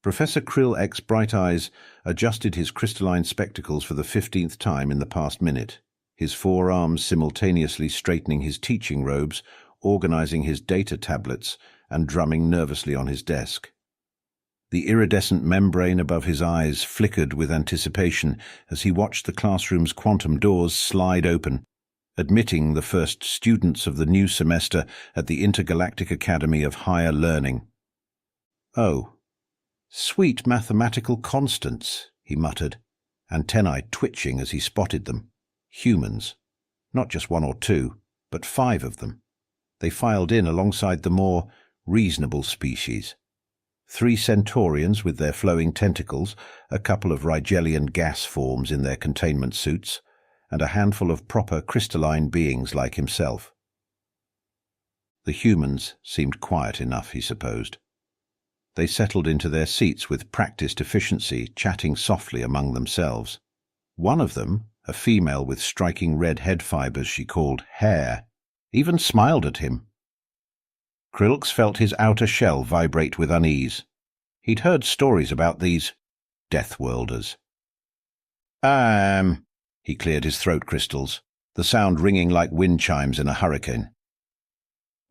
Professor Krill Bright Eyes adjusted his crystalline spectacles for the 15th time in the past minute, his forearms simultaneously straightening his teaching robes, organizing his data tablets, and drumming nervously on his desk. The iridescent membrane above his eyes flickered with anticipation as he watched the classroom's quantum doors slide open, admitting the first students of the new semester at the Intergalactic Academy of Higher Learning. "Oh, sweet mathematical constants," he muttered, antennae twitching as he spotted them. Humans. Not just one or two, but 5 of them. They filed in alongside the more reasonable species. 3 centaurians with their flowing tentacles, a couple of Rigelian gas forms in their containment suits, and a handful of proper crystalline beings like himself. The humans seemed quiet enough, he supposed. They settled into their seats with practiced efficiency, chatting softly among themselves. One of them, a female with striking red head fibers she called hair, even smiled at him. Krilx felt his outer shell vibrate with unease. He'd heard stories about these Deathworlders. He cleared his throat crystals, the sound ringing like wind chimes in a hurricane.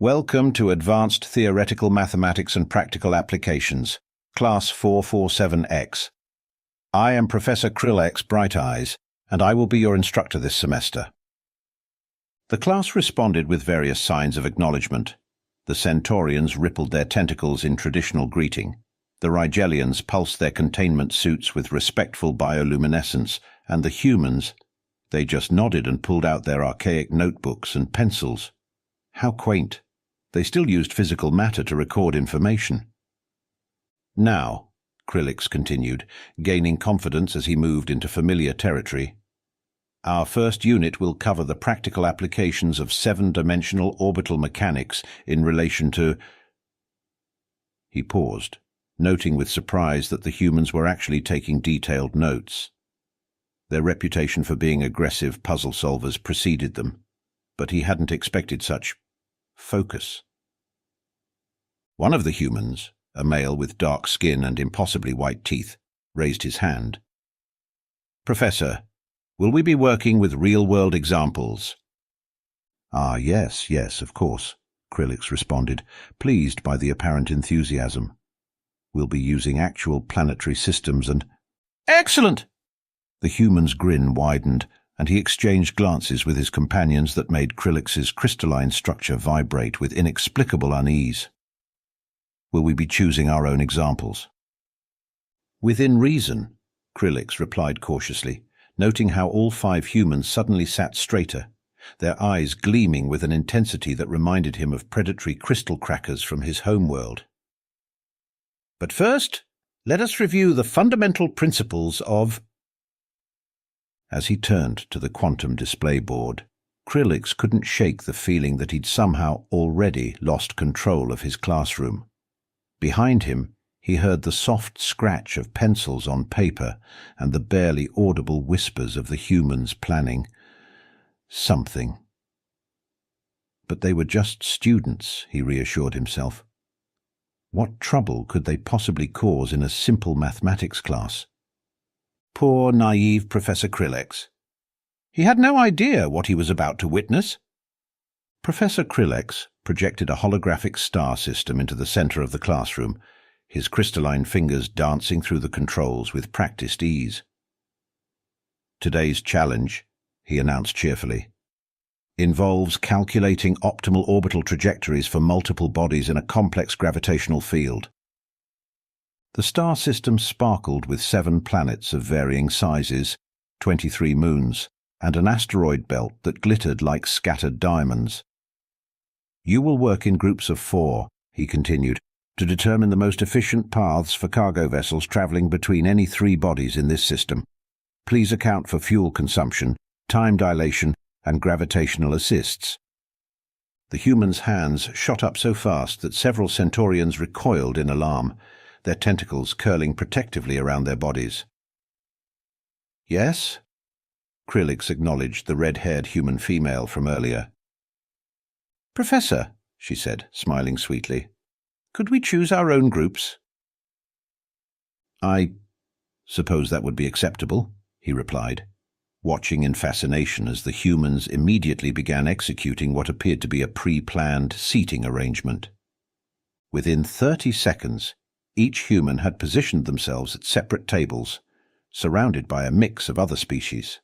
"Welcome to Advanced Theoretical Mathematics and Practical Applications, Class 447X. I am Professor Krill Bright Eyes, and I will be your instructor this semester." The class responded with various signs of acknowledgement. The Centaurians rippled their tentacles in traditional greeting. The Rigelians pulsed their containment suits with respectful bioluminescence, and the humans, they just nodded and pulled out their archaic notebooks and pencils. How quaint. They still used physical matter to record information. "Now," Krilix continued, gaining confidence as he moved into familiar territory, "our first unit will cover the practical applications of 7-dimensional orbital mechanics in relation to—" He paused, noting with surprise that the humans were actually taking detailed notes. Their reputation for being aggressive puzzle solvers preceded them, but he hadn't expected such focus. One of the humans, a male with dark skin and impossibly white teeth, raised his hand. "Professor, will we be working with real-world examples?" "Ah, yes, of course," Krilix responded, pleased by the apparent enthusiasm. "We'll be using actual planetary systems and—" "Excellent!" The human's grin widened, and he exchanged glances with his companions that made Krillix's crystalline structure vibrate with inexplicable unease. "Will we be choosing our own examples?" "Within reason," Krilix replied cautiously, noting how all 5 humans suddenly sat straighter, their eyes gleaming with an intensity that reminded him of predatory crystal crackers from his homeworld. "But first, let us review the fundamental principles of—" As he turned to the quantum display board, Krilix couldn't shake the feeling that he'd somehow already lost control of his classroom. Behind him, he heard the soft scratch of pencils on paper and the barely audible whispers of the humans planning something. But they were just students, he reassured himself. What trouble could they possibly cause in a simple mathematics class? Poor, naive Professor Krilix. He had no idea what he was about to witness. Professor Krilix projected a holographic star system into the center of the classroom, his crystalline fingers dancing through the controls with practiced ease. "Today's challenge," he announced cheerfully, "involves calculating optimal orbital trajectories for multiple bodies in a complex gravitational field." The star system sparkled with 7 planets of varying sizes, 23 moons, and an asteroid belt that glittered like scattered diamonds. "You will work in groups of 4, he continued, to determine the most efficient paths for cargo vessels traveling between any 3 bodies in this system. Please account for fuel consumption, time dilation, and gravitational assists." The human's hands shot up so fast that several Centaurians recoiled in alarm, their tentacles curling protectively around their bodies. "Yes?" Krilix acknowledged the red-haired human female from earlier. "Professor," she said, smiling sweetly, "could we choose our own groups?" I suppose that would be acceptable, he replied, watching in fascination as the humans immediately began executing what appeared to be a pre-planned seating arrangement. Within 30 seconds, each human had positioned themselves at separate tables, surrounded by a mix of other species.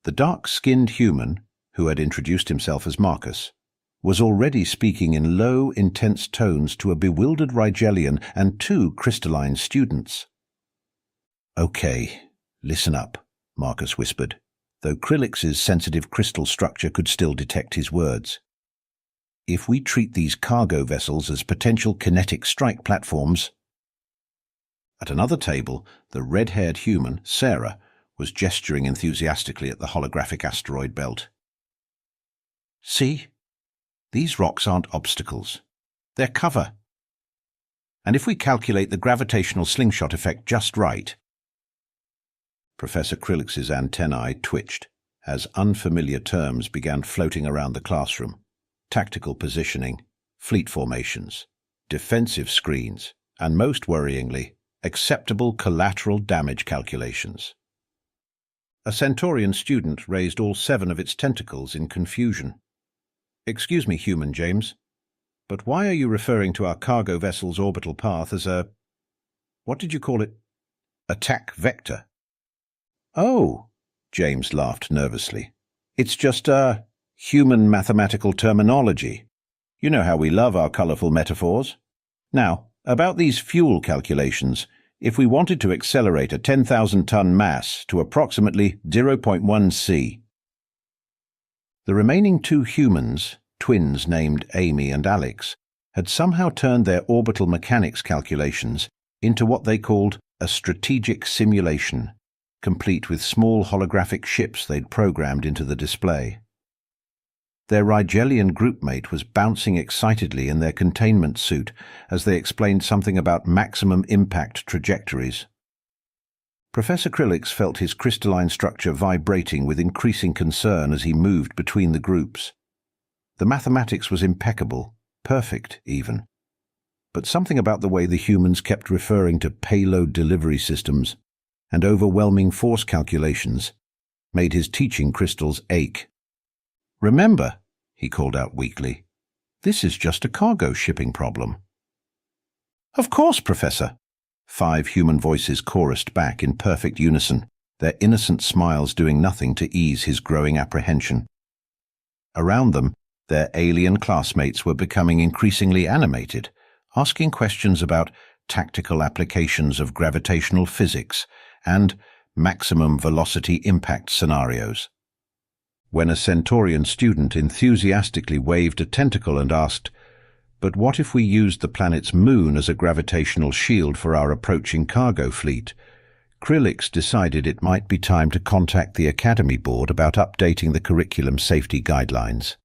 The dark-skinned human, who had introduced himself as Marcus, was already speaking in low, intense tones to a bewildered Rigelian and 2 crystalline students. "Okay, listen up," Marcus whispered, though Krillix's sensitive crystal structure could still detect his words. "If we treat these cargo vessels as potential kinetic strike platforms—" At another table, the red-haired human, Sarah, was gesturing enthusiastically at the holographic asteroid belt. "See? These rocks aren't obstacles. They're cover. And if we calculate the gravitational slingshot effect just right—" Professor Krillix's antennae twitched as unfamiliar terms began floating around the classroom. Tactical positioning, fleet formations, defensive screens, and most worryingly, acceptable collateral damage calculations. A Centaurian student raised all 7 of its tentacles in confusion. "Excuse me, human James, but why are you referring to our cargo vessel's orbital path as a— what did you call it? Attack vector?" "Oh," James laughed nervously. "It's just human mathematical terminology. You know how we love our colorful metaphors. Now, about these fuel calculations, if we wanted to accelerate a 10,000-ton mass to approximately 0.1 c. The remaining 2 humans, twins named Amy and Alex, had somehow turned their orbital mechanics calculations into what they called a strategic simulation, complete with small holographic ships they'd programmed into the display. Their Rigelian groupmate was bouncing excitedly in their containment suit as they explained something about maximum impact trajectories. Professor Krillix felt his crystalline structure vibrating with increasing concern as he moved between the groups. The mathematics was impeccable, perfect even. But something about the way the humans kept referring to payload delivery systems and overwhelming force calculations made his teaching crystals ache. "Remember," he called out weakly, "this is just a cargo shipping problem." "Of course, Professor," 5 human voices chorused back in perfect unison, their innocent smiles doing nothing to ease his growing apprehension. Around them, their alien classmates were becoming increasingly animated, asking questions about tactical applications of gravitational physics and maximum velocity impact scenarios. When a Centaurian student enthusiastically waved a tentacle and asked, "But what if we used the planet's moon as a gravitational shield for our approaching cargo fleet?" Krillix decided it might be time to contact the Academy Board about updating the curriculum safety guidelines.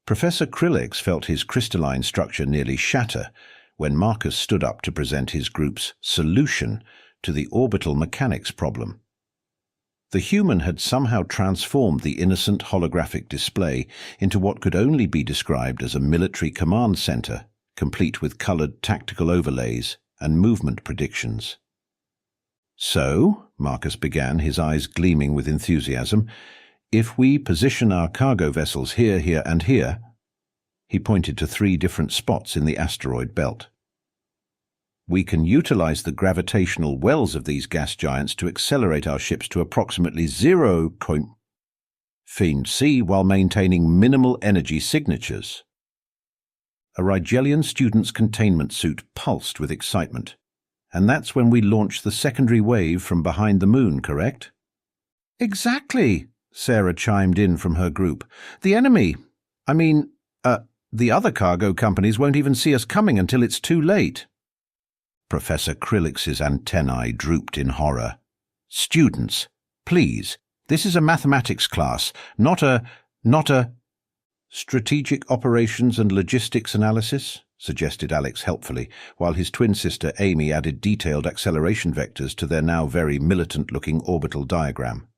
Professor Krillix felt his crystalline structure nearly shatter when Marcus stood up to present his group's solution to the orbital mechanics problem. The human had somehow transformed the innocent holographic display into what could only be described as a military command center, complete with colored tactical overlays and movement predictions. "So," Marcus began, his eyes gleaming with enthusiasm, "if we position our cargo vessels here, here, and here—" He pointed to 3 different spots in the asteroid belt. "We can utilize the gravitational wells of these gas giants to accelerate our ships to approximately 0.5 c while maintaining minimal energy signatures." A Rigelian student's containment suit pulsed with excitement. "And that's when we launch the secondary wave from behind the moon, correct?" "Exactly," Sarah chimed in from her group. "The other cargo companies won't even see us coming until it's too late." Professor Krillix's antennae drooped in horror. "Students, please, this is a mathematics class, not a strategic operations and logistics analysis," suggested Alex helpfully, while his twin sister Amy added detailed acceleration vectors to their now very militant-looking orbital diagram.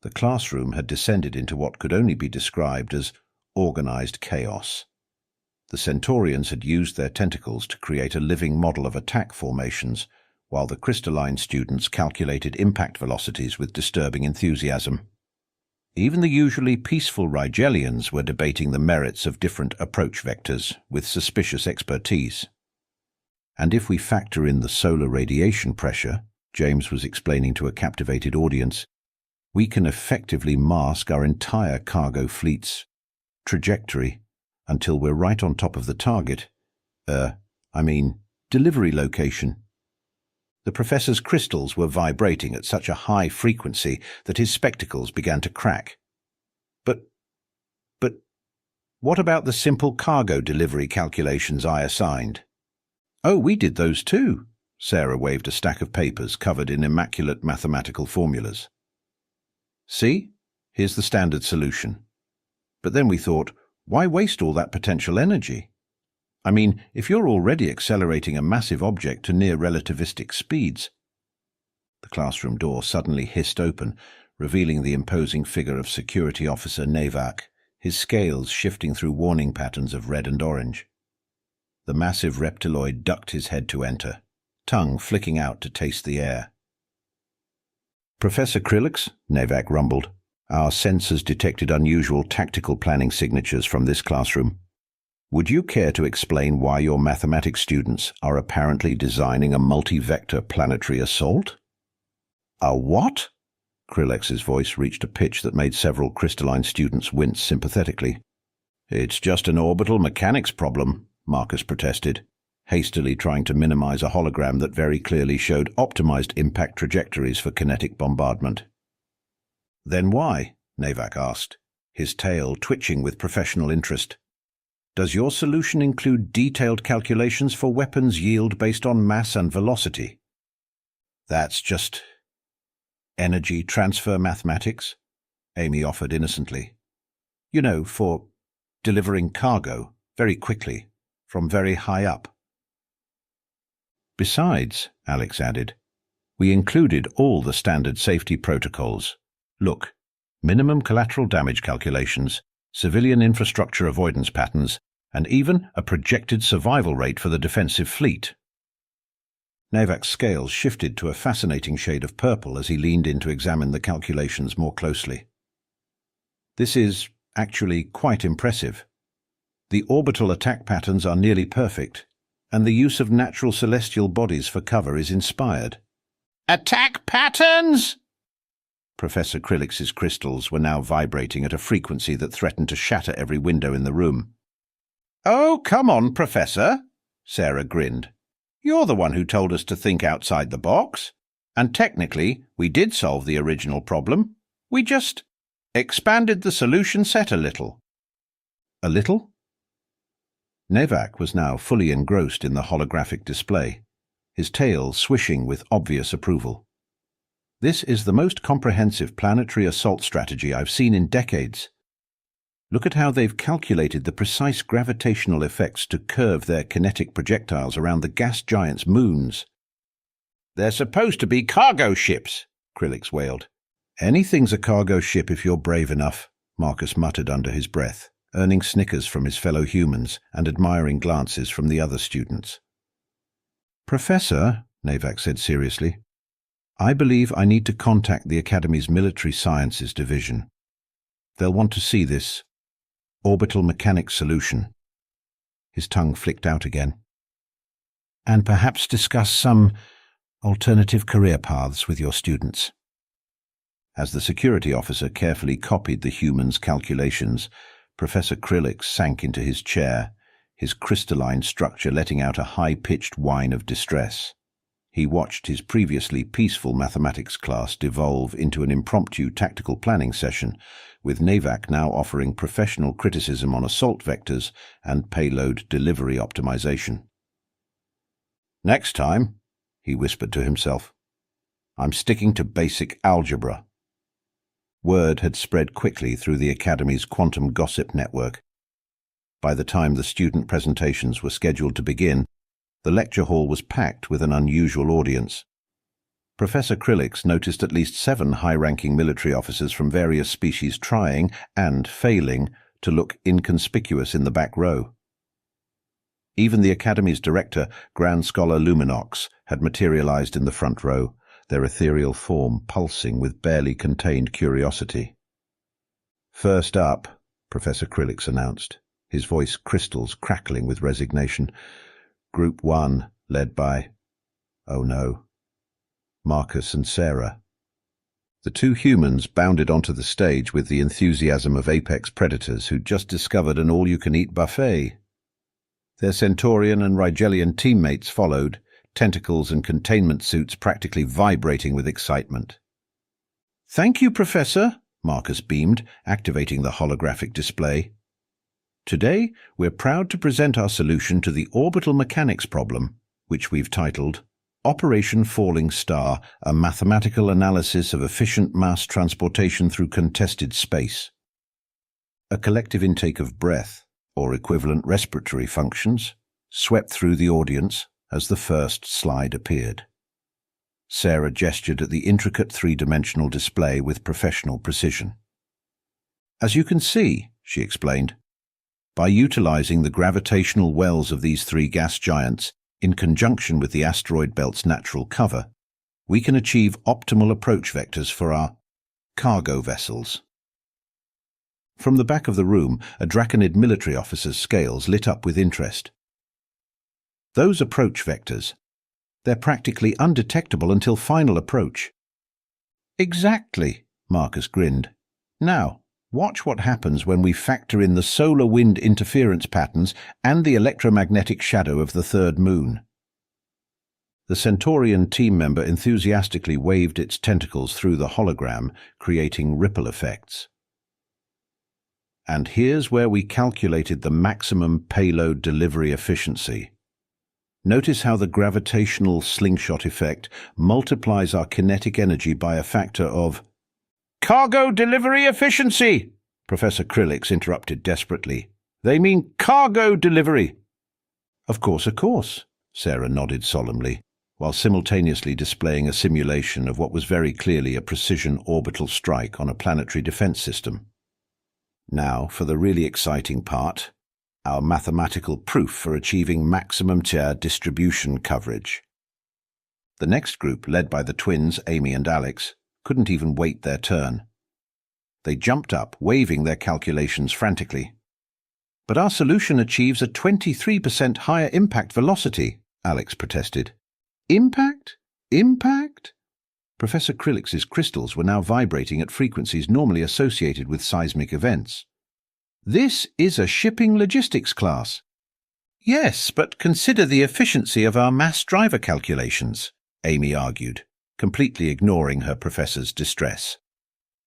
The classroom had descended into what could only be described as organized chaos. The Centaurians had used their tentacles to create a living model of attack formations, while the crystalline students calculated impact velocities with disturbing enthusiasm. Even the usually peaceful Rigelians were debating the merits of different approach vectors with suspicious expertise. And if we factor in the solar radiation pressure, James was explaining to a captivated audience, we can effectively mask our entire cargo fleet's trajectory until we're right on top of the target, delivery location. The professor's crystals were vibrating at such a high frequency that his spectacles began to crack. But what about the simple cargo delivery calculations I assigned? Oh, we did those too. Sarah waved a stack of papers covered in immaculate mathematical formulas. See? Here's the standard solution. But then we thought, why waste all that potential energy? I mean, if you're already accelerating a massive object to near relativistic speeds. The classroom door suddenly hissed open, revealing the imposing figure of Security Officer Navak, his scales shifting through warning patterns of red and orange. The massive reptiloid ducked his head to enter, tongue flicking out to taste the air. Professor Krillix, Navak rumbled, our sensors detected unusual tactical planning signatures from this classroom. Would you care to explain why your mathematics students are apparently designing a multi-vector planetary assault? A what? Krillex's voice reached a pitch that made several crystalline students wince sympathetically. It's just an orbital mechanics problem, Marcus protested, hastily trying to minimize a hologram that very clearly showed optimized impact trajectories for kinetic bombardment. Then why? Navak asked, his tail twitching with professional interest. Does your solution include detailed calculations for weapons yield based on mass and velocity? That's just energy transfer mathematics, Amy offered innocently. You know, for delivering cargo very quickly from very high up. Besides, Alex added, we included all the standard safety protocols. Look, minimum collateral damage calculations, civilian infrastructure avoidance patterns, and even a projected survival rate for the defensive fleet. Navak's scales shifted to a fascinating shade of purple as he leaned in to examine the calculations more closely. This is actually quite impressive. The orbital attack patterns are nearly perfect, and the use of natural celestial bodies for cover is inspired. Attack patterns? Professor Krillix's crystals were now vibrating at a frequency that threatened to shatter every window in the room. Oh, come on, Professor, Sarah grinned. You're the one who told us to think outside the box. And technically, we did solve the original problem. We just expanded the solution set a little. A little? Navak was now fully engrossed in the holographic display, his tail swishing with obvious approval. This is the most comprehensive planetary assault strategy I've seen in decades. Look at how they've calculated the precise gravitational effects to curve their kinetic projectiles around the gas giant's moons. They're supposed to be cargo ships, Krillix wailed. Anything's a cargo ship if you're brave enough, Marcus muttered under his breath, earning snickers from his fellow humans and admiring glances from the other students. Professor, Navak said seriously, I believe I need to contact the Academy's Military Sciences Division. They'll want to see this orbital mechanics solution. His tongue flicked out again. And perhaps discuss some alternative career paths with your students. As the security officer carefully copied the human's calculations, Professor Krillix sank into his chair, his crystalline structure letting out a high-pitched whine of distress. He watched his previously peaceful mathematics class devolve into an impromptu tactical planning session, with Navak now offering professional criticism on assault vectors and payload delivery optimization. Next time, he whispered to himself, I'm sticking to basic algebra. Word had spread quickly through the Academy's quantum gossip network. By the time the student presentations were scheduled to begin, the lecture hall was packed with an unusual audience. Professor Krillix noticed at least 7 high-ranking military officers from various species trying, and failing, to look inconspicuous in the back row. Even the Academy's director, Grand Scholar Luminox, had materialized in the front row, their ethereal form pulsing with barely contained curiosity. "First up," Professor Krillix announced, his voice crystals crackling with resignation. "Group 1, led by, oh no, Marcus and Sarah." The two humans bounded onto the stage with the enthusiasm of apex predators who'd just discovered an all-you-can-eat buffet. Their Centaurian and Rigelian teammates followed, tentacles and containment suits practically vibrating with excitement. "Thank you, Professor," Marcus beamed, activating the holographic display. "Today, we're proud to present our solution to the orbital mechanics problem, which we've titled Operation Falling Star, a mathematical analysis of efficient mass transportation through contested space." A collective intake of breath, or equivalent respiratory functions, swept through the audience as the first slide appeared. Sarah gestured at the intricate three-dimensional display with professional precision. "As you can see," she explained, "by utilizing the gravitational wells of these three gas giants in conjunction with the asteroid belt's natural cover, we can achieve optimal approach vectors for our cargo vessels." From the back of the room, a Draconid military officer's scales lit up with interest. "Those approach vectors, they're practically undetectable until final approach." "Exactly," Marcus grinned. "Now, watch what happens when we factor in the solar wind interference patterns and the electromagnetic shadow of the third moon." The Centaurian team member enthusiastically waved its tentacles through the hologram, creating ripple effects. "And here's where we calculated the maximum payload delivery efficiency. Notice how the gravitational slingshot effect multiplies our kinetic energy by a factor of—" "Cargo delivery efficiency!" Professor Krillix interrupted desperately. "They mean cargo delivery!" Of course," Sarah nodded solemnly, while simultaneously displaying a simulation of what was very clearly a precision orbital strike on a planetary defense system. "Now, for the really exciting part, our mathematical proof for achieving maximum tier distribution coverage." The next group, led by the twins, Amy and Alex, couldn't even wait their turn. They jumped up, waving their calculations frantically. "But our solution achieves a 23% higher impact velocity," Alex protested. "Impact? Impact?" Professor Krillix's crystals were now vibrating at frequencies normally associated with seismic events. "This is a shipping logistics class." "Yes, but consider the efficiency of our mass driver calculations," Amy argued, completely ignoring her professor's distress.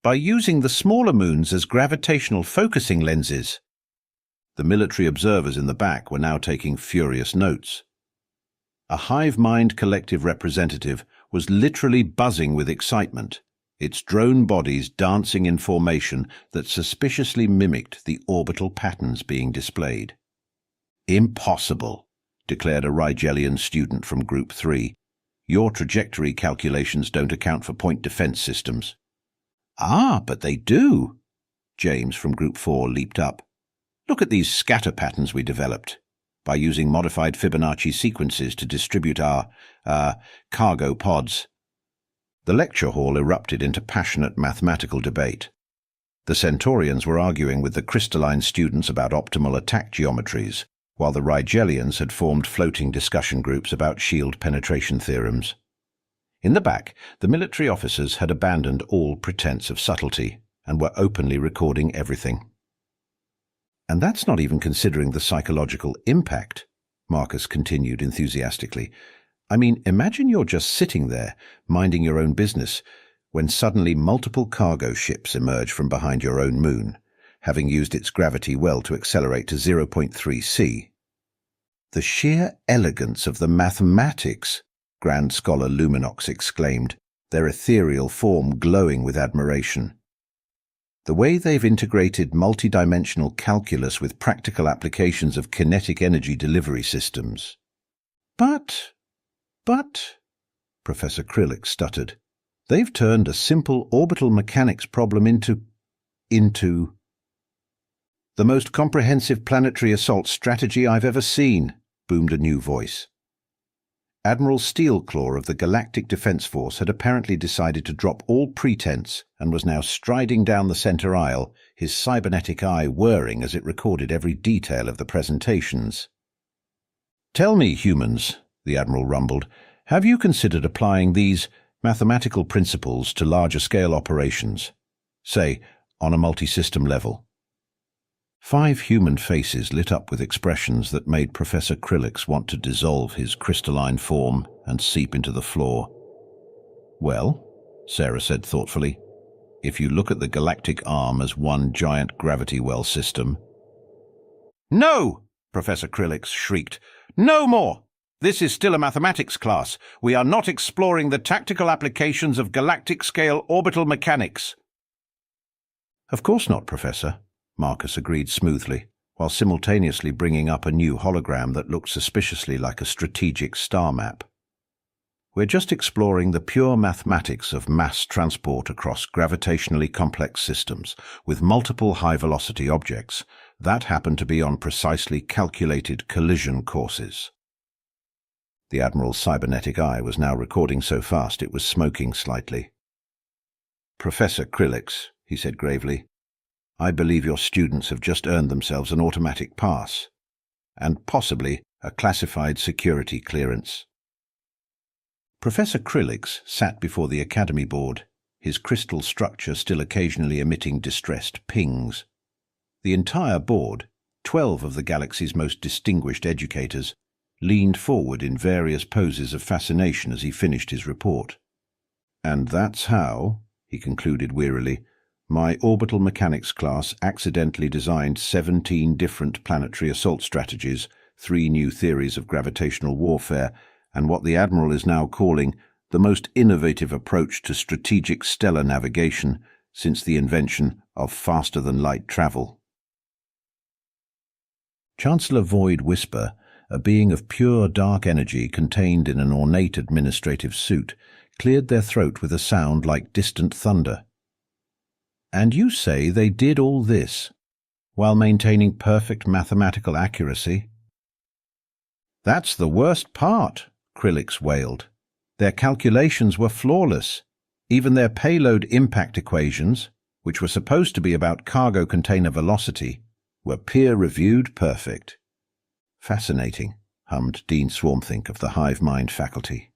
"By using the smaller moons as gravitational focusing lenses." The military observers in the back were now taking furious notes. A hive-mind collective representative was literally buzzing with excitement, its drone bodies dancing in formation that suspiciously mimicked the orbital patterns being displayed. "Impossible," declared a Rigelian student from Group 3. "Your trajectory calculations don't account for point defense systems." "Ah, but they do," James from Group 4 leaped up. "Look at these scatter patterns we developed. By using modified Fibonacci sequences to distribute our cargo pods." The lecture hall erupted into passionate mathematical debate. The Centaurians were arguing with the crystalline students about optimal attack geometries, while the Rigelians had formed floating discussion groups about shield penetration theorems. In the back, the military officers had abandoned all pretense of subtlety and were openly recording everything. "And that's not even considering the psychological impact," Marcus continued enthusiastically. "I mean, imagine you're just sitting there, minding your own business, when suddenly multiple cargo ships emerge from behind your own moon, having used its gravity well to accelerate to 0.3 c. The sheer elegance of the mathematics," Grand Scholar Luminox exclaimed, their ethereal form glowing with admiration. "The way they've integrated multidimensional calculus with practical applications of kinetic energy delivery systems." But, Professor Krillix stuttered, "they've turned a simple orbital mechanics problem into the most comprehensive planetary assault strategy I've ever seen," boomed a new voice. Admiral Steelclaw of the Galactic Defense Force had apparently decided to drop all pretense and was now striding down the center aisle, his cybernetic eye whirring as it recorded every detail of the presentations. "Tell me, humans," the Admiral rumbled, "have you considered applying these mathematical principles to larger-scale operations? Say, on a multi-system level?" 5 human faces lit up with expressions that made Professor Krillix want to dissolve his crystalline form and seep into the floor. "Well," Sarah said thoughtfully, "if you look at the galactic arm as one giant gravity well system—" "No!" Professor Krillix shrieked. "No more! This is still a mathematics class. We are not exploring the tactical applications of galactic-scale orbital mechanics." "Of course not, Professor," Marcus agreed smoothly, while simultaneously bringing up a new hologram that looked suspiciously like a strategic star map. "We're just exploring the pure mathematics of mass transport across gravitationally complex systems with multiple high-velocity objects that happen to be on precisely calculated collision courses." The Admiral's cybernetic eye was now recording so fast it was smoking slightly. "Professor Krillix," he said gravely, "I believe your students have just earned themselves an automatic pass, and possibly a classified security clearance." Professor Krillix sat before the Academy board, his crystal structure still occasionally emitting distressed pings. The entire board, 12 of the galaxy's most distinguished educators, leaned forward in various poses of fascination as he finished his report. "And that's how," he concluded wearily, "my orbital mechanics class accidentally designed 17 different planetary assault strategies, 3 new theories of gravitational warfare, and what the Admiral is now calling the most innovative approach to strategic stellar navigation since the invention of faster-than-light travel." Chancellor Void Whisper, a being of pure dark energy contained in an ornate administrative suit, cleared their throat with a sound like distant thunder. "And you say they did all this, while maintaining perfect mathematical accuracy?" "That's the worst part," Krillix wailed. "Their calculations were flawless. Even their payload impact equations, which were supposed to be about cargo container velocity, were peer-reviewed perfect." "Fascinating," hummed Dean Swarmthink of the Hive Mind faculty.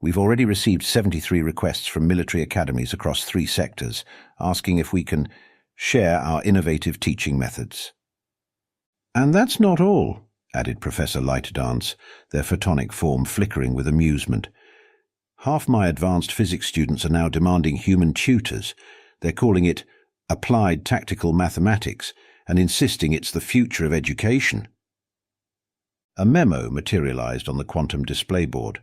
"We've already received 73 requests from military academies across 3 sectors, asking if we can share our innovative teaching methods." "And that's not all," added Professor Lightdance, their photonic form flickering with amusement. "Half my advanced physics students are now demanding human tutors. They're calling it applied tactical mathematics and insisting it's the future of education." A memo materialized on the quantum display board.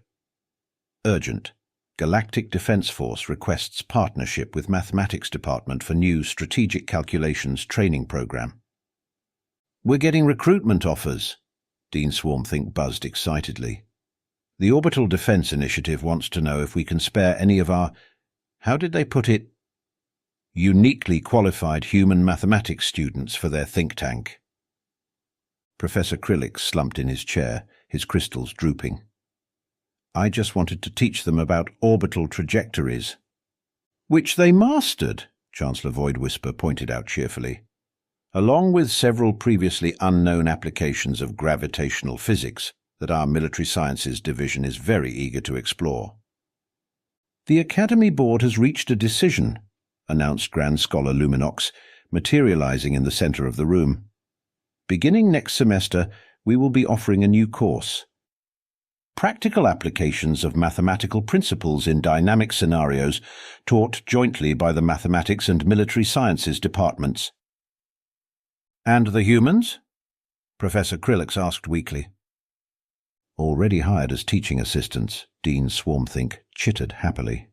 "Urgent. Galactic Defense Force requests partnership with Mathematics Department for new Strategic Calculations training program." "We're getting recruitment offers," Dean Swarmthink buzzed excitedly. "The Orbital Defense Initiative wants to know if we can spare any of our, how did they put it, uniquely qualified human mathematics students for their think tank." Professor Krillix slumped in his chair, his crystals drooping. "I just wanted to teach them about orbital trajectories." "Which they mastered," Chancellor Void Whisper pointed out cheerfully, "along with several previously unknown applications of gravitational physics that our Military Sciences Division is very eager to explore." "The Academy Board has reached a decision," announced Grand Scholar Luminox, materializing in the center of the room. "Beginning next semester, we will be offering a new course. Practical applications of mathematical principles in dynamic scenarios taught jointly by the Mathematics and Military Sciences departments." "And the humans?" Professor Krillix asked weakly. Already hired as teaching assistants, Dean Swarmthink chittered happily.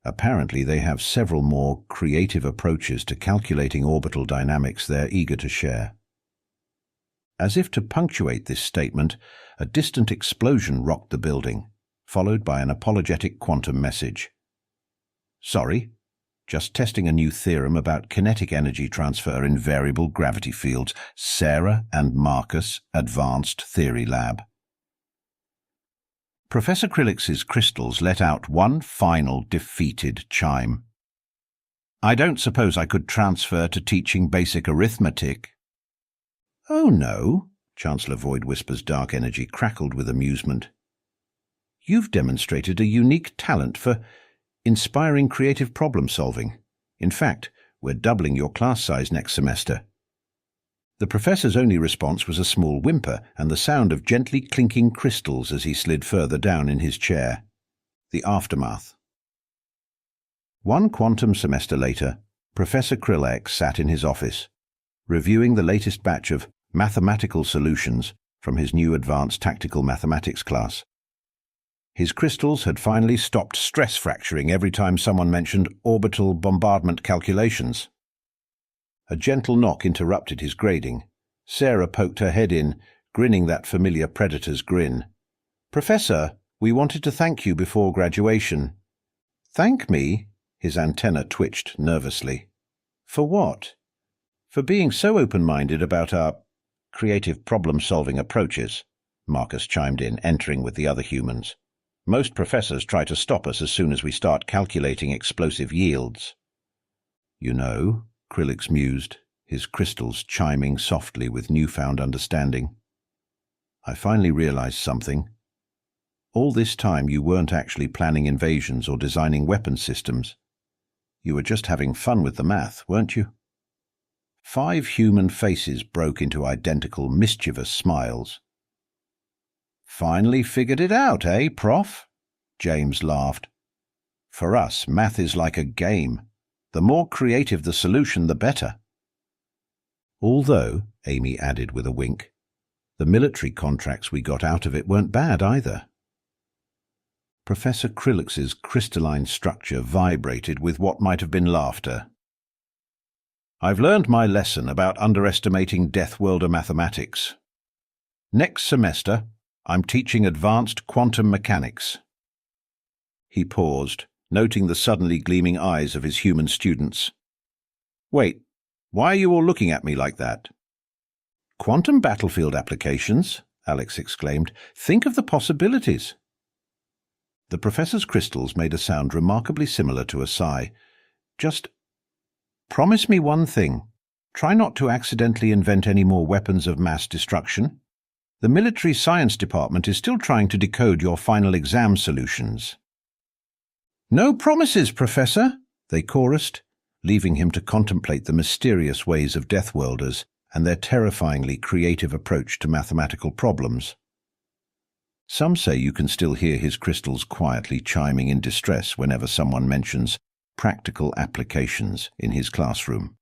Apparently they have several more creative approaches to calculating orbital dynamics they're eager to share. As if to punctuate this statement, a distant explosion rocked the building, followed by an apologetic quantum message. "Sorry, just testing a new theorem about kinetic energy transfer in variable gravity fields. Sarah and Marcus, Advanced Theory Lab." Professor Krillix's crystals let out one final defeated chime. "I don't suppose I could transfer to teaching basic arithmetic." "Oh no," Chancellor Void Whisper's dark energy crackled with amusement. "You've demonstrated a unique talent for inspiring creative problem-solving. In fact, we're doubling your class size next semester." The professor's only response was a small whimper and the sound of gently clinking crystals as he slid further down in his chair. The aftermath. One quantum semester later, Professor Krillix sat in his office, reviewing the latest batch of mathematical solutions from his new advanced tactical mathematics class. His crystals had finally stopped stress fracturing every time someone mentioned orbital bombardment calculations. A gentle knock interrupted his grading. Sarah poked her head in, grinning that familiar predator's grin. "Professor, we wanted to thank you before graduation." "Thank me?" His antenna twitched nervously. "For what?" "For being so open-minded about our creative problem-solving approaches," Marcus chimed in, entering with the other humans. "Most professors try to stop us as soon as we start calculating explosive yields." "You know," Krillix mused, his crystals chiming softly with newfound understanding, "I finally realized something. All this time you weren't actually planning invasions or designing weapon systems. You were just having fun with the math, weren't you?" 5 human faces broke into identical, mischievous smiles. "Finally figured it out, eh, Prof?" James laughed. "For us, math is like a game. The more creative the solution, the better." "Although," Amy added with a wink, "the military contracts we got out of it weren't bad either." Professor Krillix's crystalline structure vibrated with what might have been laughter. "I've learned my lesson about underestimating Deathworlder mathematics. Next semester, I'm teaching advanced quantum mechanics." He paused, noting the suddenly gleaming eyes of his human students. "Wait, why are you all looking at me like that?" "Quantum battlefield applications," Alex exclaimed. "Think of the possibilities." The professor's crystals made a sound remarkably similar to a sigh. "Just promise me one thing. Try not to accidentally invent any more weapons of mass destruction. The military science department is still trying to decode your final exam solutions." "No promises, Professor," they chorused, leaving him to contemplate the mysterious ways of Deathworlders and their terrifyingly creative approach to mathematical problems. Some say you can still hear his crystals quietly chiming in distress whenever someone mentions practical applications in his classroom.